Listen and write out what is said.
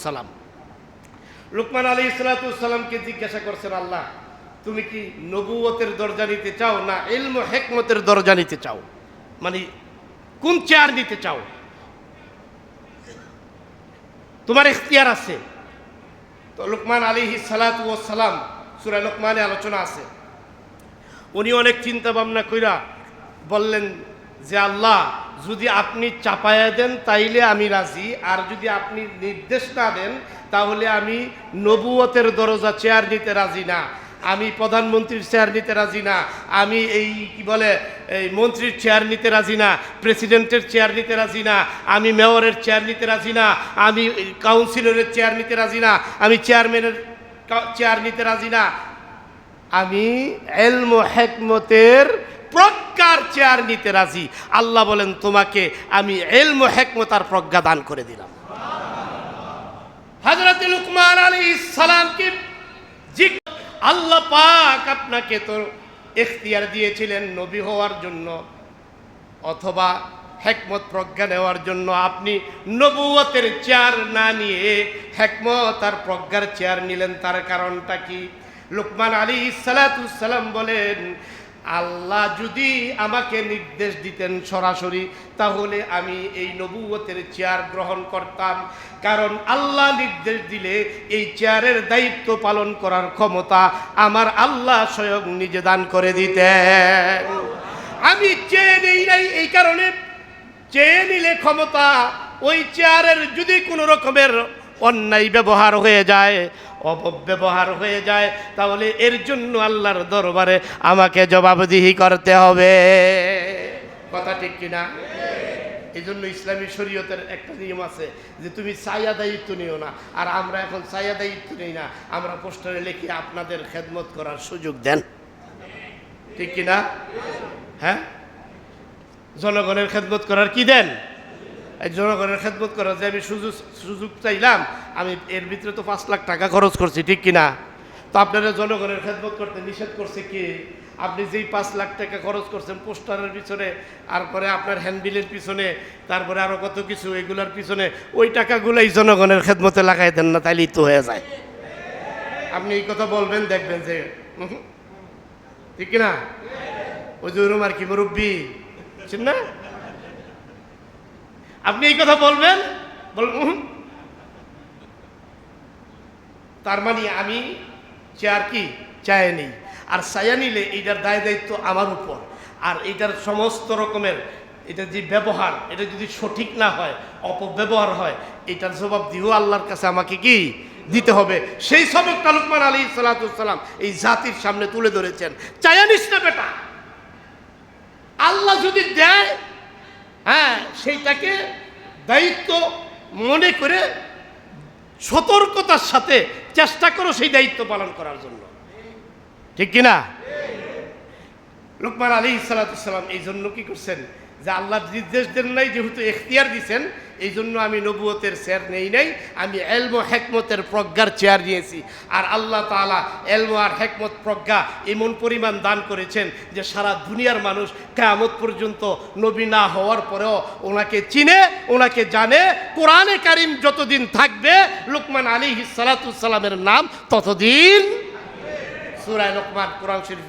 সালাতুসাল্লাম। লুকমান আলাইহিস সালাতুসাল্লামকে জিজ্ঞাসা করছেন, আল্লাহ তুমি কি নবুয়তের দরজা নিতে চাও না ইলম ও হিকমতের দরজা নিতে চাও, মানে কোন চেয়ার নিতে চাও, তোমার ইখতিয়ার আছে। তো লুকমান আলাইহিস সালাম, সূরা লুকমানে আলোচনা আছে, উনি অনেক চিন্তা ভাবনা কইরা বললেন যে আল্লাহ যদি আপনি চাপায়া দেন তাইলে আমি রাজি, আর যদি আপনি নির্দেশ না দেন তাহলে আমি নবুয়তের দরজা চেয়ার নিতে রাজি না, আমি প্রধানমন্ত্রীর চেয়ার নিতে রাজি না, আমি এই কি বলে এই মন্ত্রীর চেয়ার নিতে রাজি না, প্রেসিডেন্টের চেয়ার নিতে রাজি না, আমি মেয়রের চেয়ার নিতে রাজি না, আমি কাউন্সিলরের চেয়ার নিতে রাজি না, আমি চেয়ারম্যানের চেয়ার নিতে রাজি না, আমি ইলম ও হিকমতের প্রজ্ঞার চেয়ার নিতে রাজি। আল্লাহ বলেন তোমাকে আমি ইলম ও হিকমত আর প্রজ্ঞা দান করে দিলাম। হযরত লুকমান আলাইহিস সালামকে আল্লাহ পাক আপনাকে তো ইখতিয়ার দিয়েছিলেন নবী হওয়ার জন্য অথবা হিকমত প্রজ্ঞা নেওয়ার জন্য, আপনি নবুয়তের চেয়ার না নিয়ে হিকমত আর প্রজ্ঞার চেয়ার নিলেন, তার কারণটা কি? লুকমান আলাইহিস সালাম বলেন, আল্লাহ যদি আমাকে নির্দেশ দিতেন সরাসরি তাহলে আমি এই নবুয়তের চেয়ার গ্রহণ করতাম, কারণ আল্লাহ নির্দেশ দিলে এই চেয়ারের দায়িত্ব পালন করার ক্ষমতা আমার আল্লাহ স্বয়ং নিজে দান করে দিতেন। আমি চেয়ে নেই নাই, এই কারণে চেয়ে নিলে ক্ষমতা, ওই চেয়ারের যদি কোনো রকমের অন্যায় ব্যবহার হয়ে যায়, অপব্যবহার হয়ে যায়, তাহলে এর জন্য আল্লাহর দরবারে আমাকে জবাবদিহি করতে হবে। কথা ঠিক কিনা? এই জন্য ইসলামী শরীয়তের একটা নিয়ম আছে যে তুমি ছায়া দায়িত্ব নিও না, আর আমরা এখন ছায়া দায়িত্ব নেই না, আমরা পোস্টারে লিখি আপনাদের খেদমত করার সুযোগ দেন। ঠিক কিনা? হ্যাঁ, জনগণের খেদমত করার কি দেন? জনগণের খেদমত করার যে আমি সুযোগ চাইলাম, আমি এর ভিতরে তো 5 লাখ টাকা খরচ করছি, ঠিক কিনা? তো আপনারা জনগণের খেদমত করতে নিষেধ করছে কি? আপনি যেই 5 লাখ টাকা খরচ করছেন পোস্টারের পিছনে, তারপরে আপনার হ্যান্ডবিলের পিছনে, তারপরে আরো কত কিছু, এগুলার পিছনে ওই টাকাগুলাই জনগণের খেদমতে লাগাই দেন না, তাইলেই তো হয়ে যায়। আপনি এই কথা বলবেন, দেখবেন যে ঠিক কিনা? ওই যে আর কি মুরব্বী বুঝছেন না, আপনি এই কথা বলবেন, তার মানে আমি চেয়ার কি চায় নেই, আর চায়া নিলে এইটার দায় দায়িত্ব আমার উপর, আর এইটার সমস্ত রকমের এটা যে ব্যবহার, এটা যদি সঠিক না হয়, অপব্যবহার হয়, এটার জবাব দিও আল্লাহর কাছে আমাকে কি দিতে হবে। সেই সবকটা লুকমান আলাইহিস সালাম এই জাতির সামনে তুলে ধরেছেন। চায়া নিস না বেটা, আল্লাহ যদি দেয়, হ্যাঁ, সেইটাকে দায়িত্ব মনে করে সতর্কতার সাথে চেষ্টা করো সেই দায়িত্ব পালন করার জন্য, ঠিক কিনা? লুকমান আলাইহিস সালাম এই জন্য কি করছেন, যে আল্লাহ নির্দেশ দেন নাই, যেহেতু এখতিয়ার দিয়েছেন, এই জন্য আমি নবুয়তের চেয়ার নেই নাই, আমি ইলম ও হিকমতের প্রজ্ঞার চেয়ার নিয়েছি। আর আল্লাহ তাআলা ইলম আর হিকমত প্রজ্ঞা এমন পরিমাণ দান করেছেন যে সারা দুনিয়ার মানুষ কিয়ামত পর্যন্ত নবী না হওয়ার পরেও ওনাকে চিনে, ওনাকে জানে। কোরআনে কারীম যতদিন থাকবে লুকমান আলাইহিস সালামের নাম ততদিন। সূরা লুকমান, কোরআন শরীফ